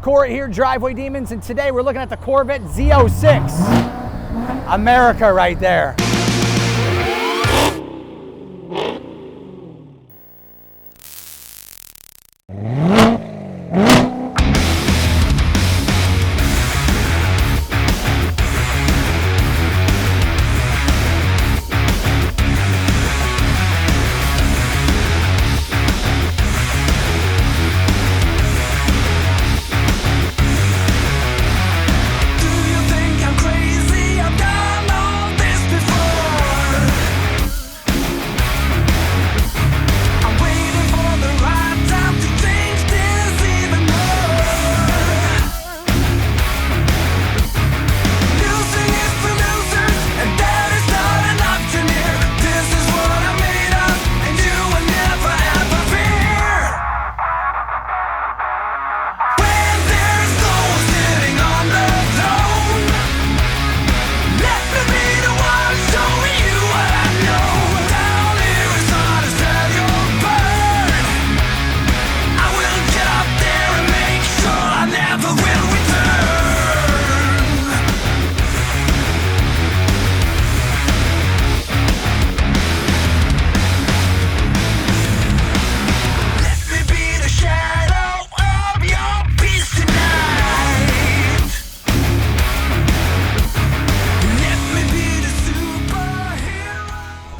Corey here, Driveway Demons, and today we're looking at the Corvette Z06. America right there.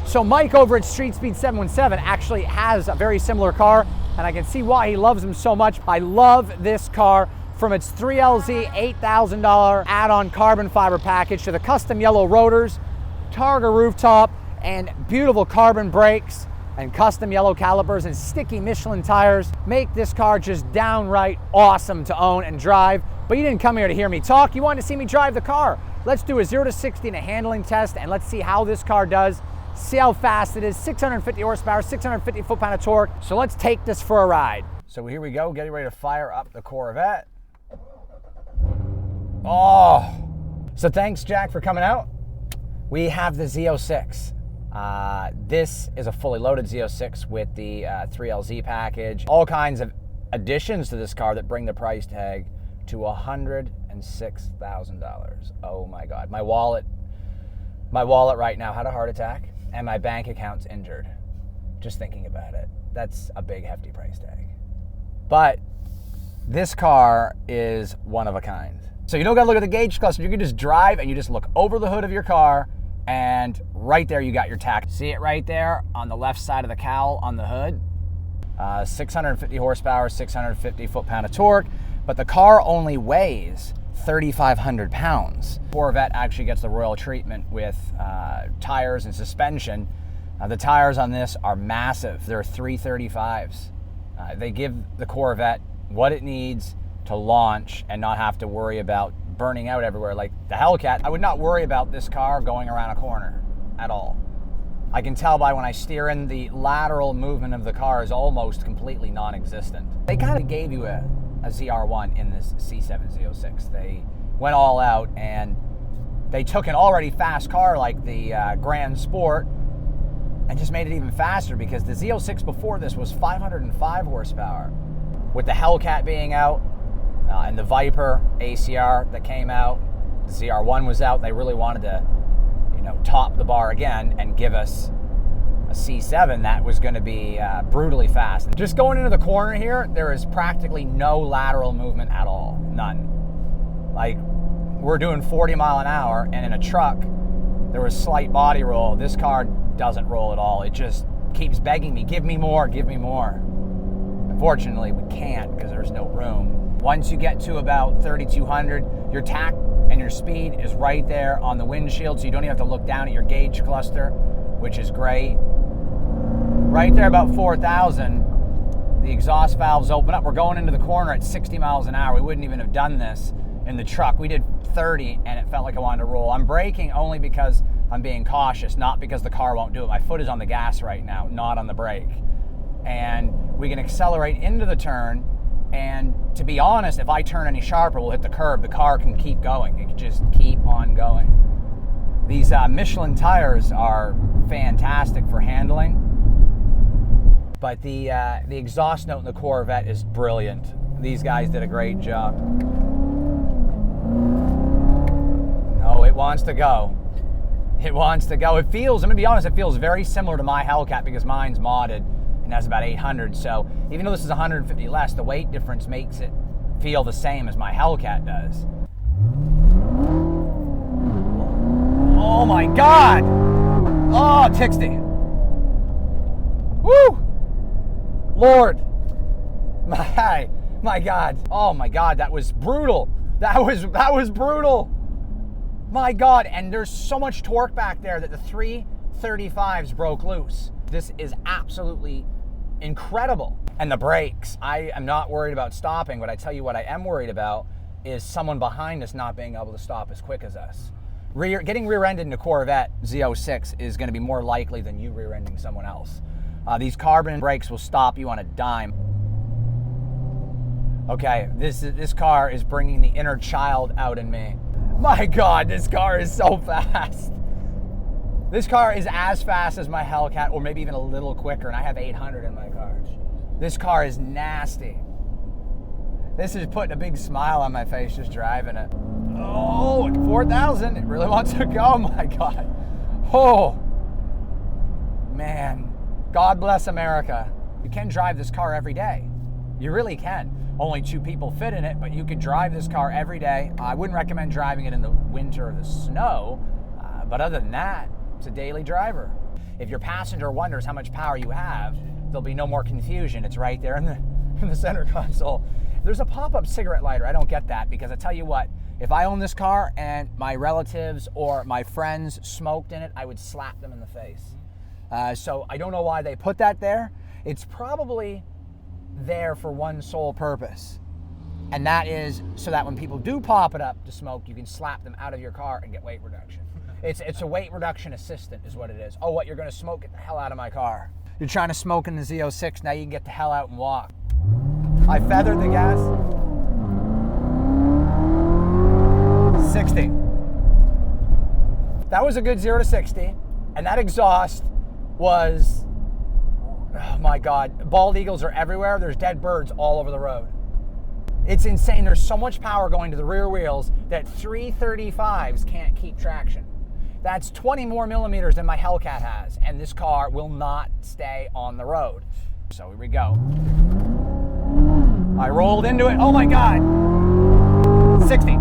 So Mike over at Street Speed 717 actually has a very similar car, and I can see why he loves them so much. I love this car, from its 3LZ $8,000 add-on carbon fiber package to the custom yellow rotors, Targa rooftop, and beautiful carbon brakes and custom yellow calipers and sticky Michelin tires make this car just downright awesome to own and drive. But you didn't come here to hear me talk, you wanted to see me drive the car. Let's do a 0 to 60 in a handling test, and let's see how this car does. See how fast it is, 650 horsepower, 650 foot-pound of torque. So let's take this for a ride. So here we go, getting ready to fire up the Corvette. Oh, so thanks Jack for coming out. We have the Z06. This is a fully loaded Z06 with the 3LZ package. All kinds of additions to this car that bring the price tag to $106,000. Oh my God, my wallet right now had a heart attack. And my bank account's injured. Just thinking about it. That's a big, hefty price tag. But this car is one of a kind. So you don't gotta look at the gauge cluster. You can just drive and you just look over the hood of your car, and right there you got your tach. See it right there on the left side of the cowl on the hood? 650 horsepower, 650 foot-pound of torque, but the car only weighs 3,500 pounds. Corvette actually gets the royal treatment with tires and suspension. The tires on this are massive. They're 335s. They give the Corvette what it needs to launch and not have to worry about burning out everywhere. Like the Hellcat, I would not worry about this car going around a corner at all. I can tell by when I steer in, the lateral movement of the car is almost completely non-existent. They kind of gave you a ZR1 in this C706. They went all out and they took an already fast car like the Grand Sport and just made it even faster, because the Z06 before this was 505 horsepower. With the Hellcat being out and the Viper ACR that came out, the ZR1 was out, they really wanted to, top the bar again and give us a C7 that was going to be brutally fast. And just going into the corner here, there is practically no lateral movement at all. None. Like, we're doing 40 mile an hour, and in a truck, there was slight body roll. This car doesn't roll at all. It just keeps begging me, give me more, give me more. Unfortunately, we can't because there's no room. Once you get to about 3,200, your tach and your speed is right there on the windshield, so you don't even have to look down at your gauge cluster, which is great. Right there about 4,000, the exhaust valves open up. We're going into the corner at 60 miles an hour. We wouldn't even have done this in the truck. We did 30 and it felt like I wanted to roll. I'm braking only because I'm being cautious, not because the car won't do it. My foot is on the gas right now, not on the brake. And we can accelerate into the turn, and to be honest, if I turn any sharper, we'll hit the curb. The car can keep going. It can just keep on going. These Michelin tires are fantastic for handling, but the exhaust note in the Corvette is brilliant. These guys did a great job. Oh, it wants to go. It wants to go. It feels, I'm gonna be honest, it feels very similar to my Hellcat because mine's modded and has about 800. So even though this is 150 less, the weight difference makes it feel the same as my Hellcat does. Oh my God! Oh, Tixty. Woo! Lord. My God. Oh my God, that was brutal. That was brutal. My God, and there's so much torque back there that the 335s broke loose. This is absolutely incredible. And the brakes, I am not worried about stopping, but I tell you what I am worried about is someone behind us not being able to stop as quick as us. Getting rear-ended in a Corvette Z06 is gonna be more likely than you rear-ending someone else. These carbon brakes will stop you on a dime. Okay, this car is bringing the inner child out in me. My God, this car is so fast. This car is as fast as my Hellcat, or maybe even a little quicker, and I have 800 in my car. This car is nasty. This is putting a big smile on my face just driving it. Oh, 4,000, it really wants to go, my God. Oh, man, God bless America. You can drive this car every day. You really can. Only 2 people fit in it, but you can drive this car every day. I wouldn't recommend driving it in the winter or the snow, but other than that, it's a daily driver. If your passenger wonders how much power you have, there'll be no more confusion. It's right there in the center console. There's a pop-up cigarette lighter. I don't get that because I tell you what, if I own this car and my relatives or my friends smoked in it, I would slap them in the face. So I don't know why they put that there. It's probably there for one sole purpose, and that is so that when people do pop it up to smoke, you can slap them out of your car and get weight reduction. It's a weight reduction assistant is what it is. Oh, what, you're gonna smoke? Get the hell out of my car. You're trying to smoke in the Z06, now you can get the hell out and walk. I feathered the gas. 60. That was a good 0 to 60, and that exhaust was, oh my God, bald eagles are everywhere. There's dead birds all over the road. It's insane. There's so much power going to the rear wheels that 335s can't keep traction. That's 20 more millimeters than my Hellcat has, and this car will not stay on the road. So here we go. I rolled into it. Oh my God. 60.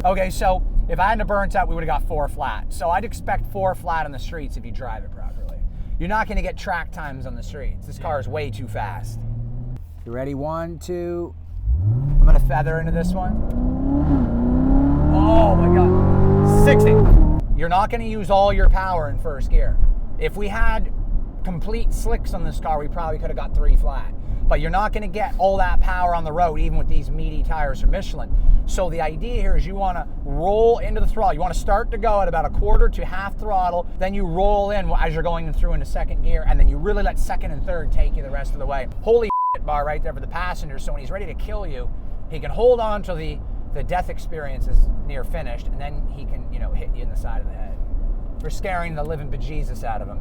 Okay, so if I hadn't burnt out, we would have got 4 flat. So I'd expect 4 flat on the streets if you drive it properly. You're not gonna get track times on the streets. This car is way too fast. You ready? 1, 2. I'm gonna feather into this one. Oh my God. 60. You're not gonna use all your power in first gear. If we had complete slicks on this car, we probably could have got 3 flat. But you're not gonna get all that power on the road, even with these meaty tires from Michelin. So the idea here is you wanna roll into the throttle. You wanna start to go at about 1/4 to half throttle, then you roll in as you're going through into second gear, and then you really let second and third take you the rest of the way. Holy shit bar right there for the passenger, so when he's ready to kill you, he can hold on till the death experience is near finished, and then he can, hit you in the side of the head. For scaring the living bejesus out of him.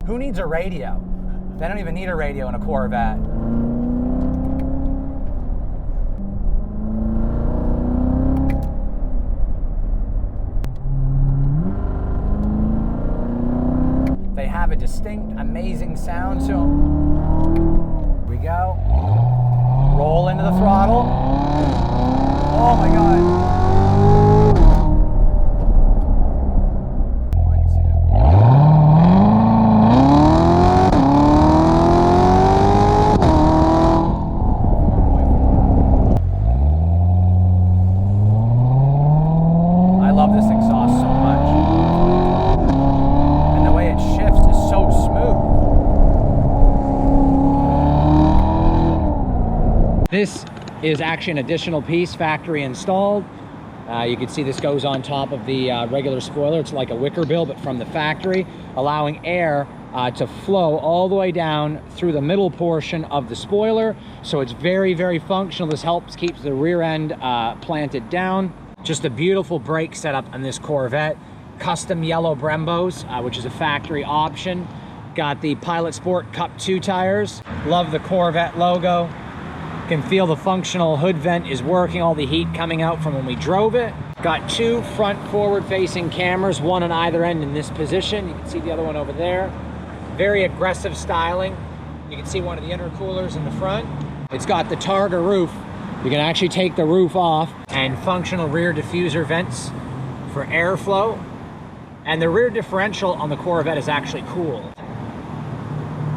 Who needs a radio? They don't even need a radio in a Corvette. They have a distinct, amazing sound to them. Here we go. Roll into the throttle. Oh my God. This is actually an additional piece, factory installed. You can see this goes on top of the regular spoiler. It's like a wicker bill, but from the factory, allowing air to flow all the way down through the middle portion of the spoiler. So it's very, very functional. This helps keep the rear end planted down. Just a beautiful brake setup on this Corvette. Custom yellow Brembos, which is a factory option. Got the Pilot Sport Cup 2 tires. Love the Corvette logo. Can feel the functional hood vent is working, all the heat coming out from when we drove it. Got 2 front forward facing cameras, one on either end in this position. You can see the other one over there. Very aggressive styling. You can see one of the intercoolers in the front. It's got the Targa roof. You can actually take the roof off, and functional rear diffuser vents for airflow. And the rear differential on the Corvette is actually cool.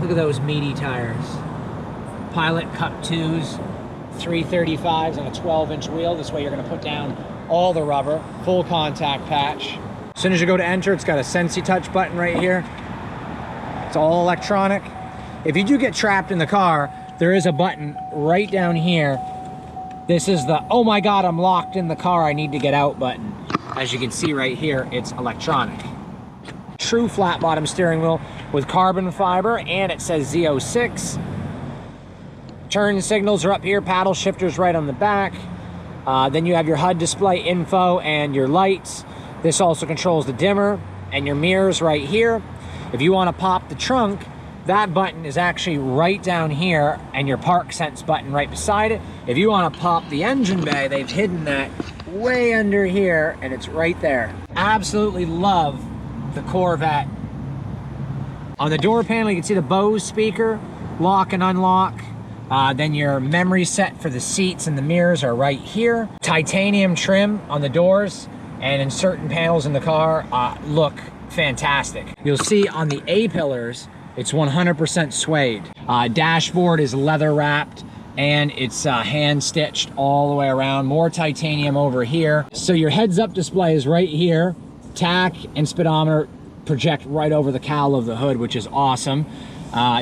Look at those meaty tires. Pilot Cup 2s, 335s on a 12-inch wheel. This way you're going to put down all the rubber, full contact patch. As soon as you go to enter, it's got a Sensi Touch button right here. It's all electronic. If you do get trapped in the car, there is a button right down here. This is the, oh my God, I'm locked in the car, I need to get out button. As you can see right here, it's electronic. True flat bottom steering wheel with carbon fiber, and it says Z06. Turn signals are up here, paddle shifters right on the back. Then you have your HUD display info and your lights. This also controls the dimmer and your mirrors right here. If you want to pop the trunk, that button is actually right down here, and your park sense button right beside it. If you want to pop the engine bay, they've hidden that way under here, and it's right there. Absolutely love the Corvette. On the door panel, you can see the Bose speaker, lock and unlock. Then your memory set for the seats and the mirrors are right here. Titanium trim on the doors, and in certain panels in the car look fantastic. You'll see on the A-pillars, it's 100% suede. Dashboard is leather wrapped, and it's hand stitched all the way around. More titanium over here. So your heads-up display is right here. Tach and speedometer project right over the cowl of the hood, which is awesome.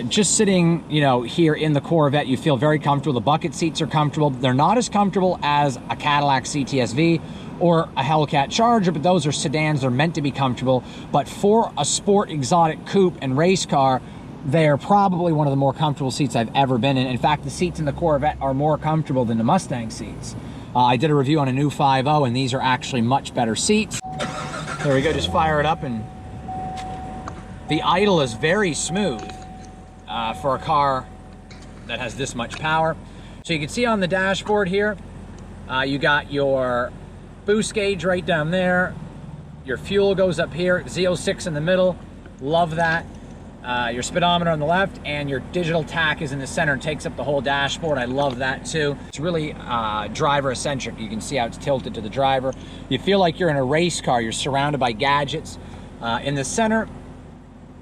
Just sitting, you know, here in the Corvette, you feel very comfortable. The bucket seats are comfortable. They're not as comfortable as a Cadillac CTS-V or a Hellcat Charger, but those are sedans. They're meant to be comfortable. But for a sport exotic coupe and race car, they're probably one of the more comfortable seats I've ever been in. In fact, the seats in the Corvette are more comfortable than the Mustang seats. I did a review on a new 5.0, and these are actually much better seats. There we go, just fire it up, and the idle is very smooth. For a car that has this much power. So you can see on the dashboard here, you got your boost gauge right down there. Your fuel goes up here, Z06 in the middle, love that. Your speedometer on the left, and your digital tach is in the center and takes up the whole dashboard. I love that too. It's really driver eccentric. You can see how it's tilted to the driver. You feel like you're in a race car. You're surrounded by gadgets. In the center,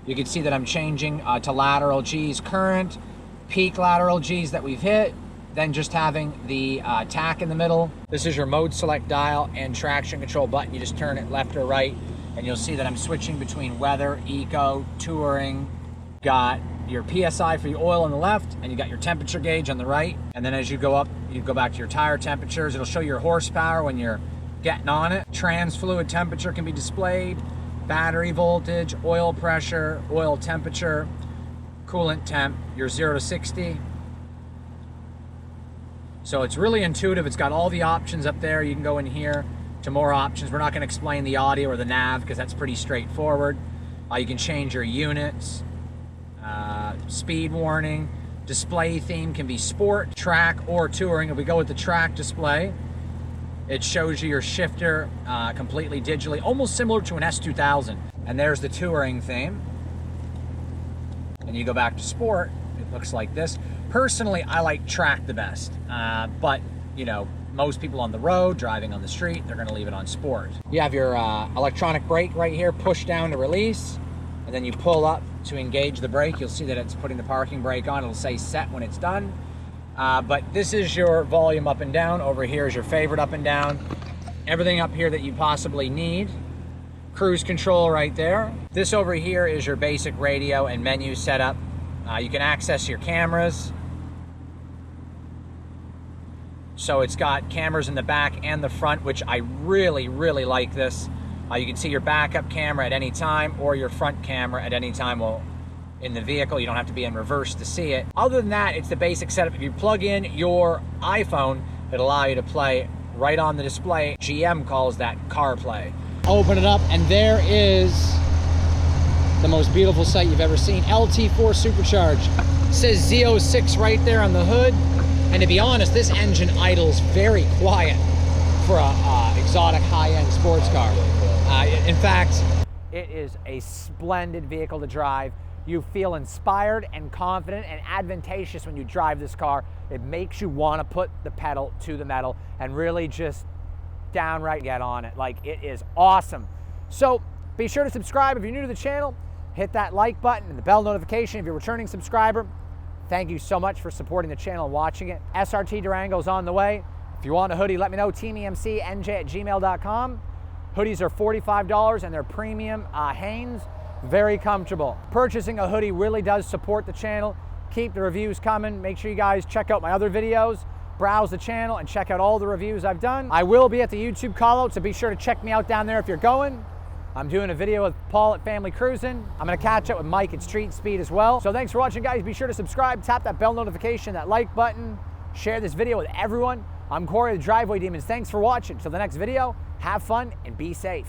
you can see that I'm changing to lateral G's current, peak lateral G's that we've hit, then just having the tach in the middle. This is your mode select dial and traction control button. You just turn it left or right, and you'll see that I'm switching between weather, eco, touring. Got your PSI for your oil on the left, and you got your temperature gauge on the right. And then as you go up, you go back to your tire temperatures. It'll show your horsepower when you're getting on it. Trans fluid temperature can be displayed. Battery voltage, oil pressure, oil temperature, coolant temp, your 0 to 60. So it's really intuitive. It's got all the options up there. You can go in here to more options. We're not going to explain the audio or the nav because that's pretty straightforward. You can change your units, speed warning, display theme can be sport, track, or touring. If we go with the track display, it shows you your shifter completely digitally, almost similar to an S2000. And there's the touring theme. And you go back to sport, it looks like this. Personally, I like track the best. But, you know, most people on the road, driving on the street, they're gonna leave it on sport. You have your electronic brake right here, push down to release, and then you pull up to engage the brake. You'll see that it's putting the parking brake on. It'll say set when it's done. But this is your volume up and down. Over here is your favorite up and down. Everything up here that you possibly need. Cruise control right there. This over here is your basic radio and menu setup. You can access your cameras. So it's got cameras in the back and the front, which I really, really like this. You can see your backup camera at any time, or your front camera at any time will in the vehicle. You don't have to be in reverse to see it. Other than that, it's the basic setup. If you plug in your iPhone, it'll allow you to play right on the display. GM calls that CarPlay. Open it up, and there is the most beautiful sight you've ever seen. LT4 supercharged. It says Z06 right there on the hood. And to be honest, this engine idles very quiet for a exotic high-end sports car. In fact, it is a splendid vehicle to drive. You feel inspired and confident and advantageous when you drive this car. It makes you want to put the pedal to the metal and really just downright get on it. Like, it is awesome. So be sure to subscribe if you're new to the channel. Hit that like button and the bell notification if you're a returning subscriber. Thank you so much for supporting the channel and watching it. SRT Durango's on the way. If you want a hoodie, let me know. teamemcnj@gmail.com. Hoodies are $45 and they're premium Hanes. Very comfortable. Purchasing a hoodie really does support the channel. Keep the reviews coming. Make sure you guys check out my other videos, browse the channel, and check out all the reviews I've done. I will be at the YouTube call-out, so be sure to check me out down there if you're going. I'm doing a video with Paul at Family Cruising. I'm gonna catch up with Mike at Street Speed as well. So thanks for watching, guys. Be sure to subscribe, tap that bell notification, that like button, share this video with everyone. I'm Corey, the Driveway Demons. Thanks for watching. Till the next video, have fun and be safe.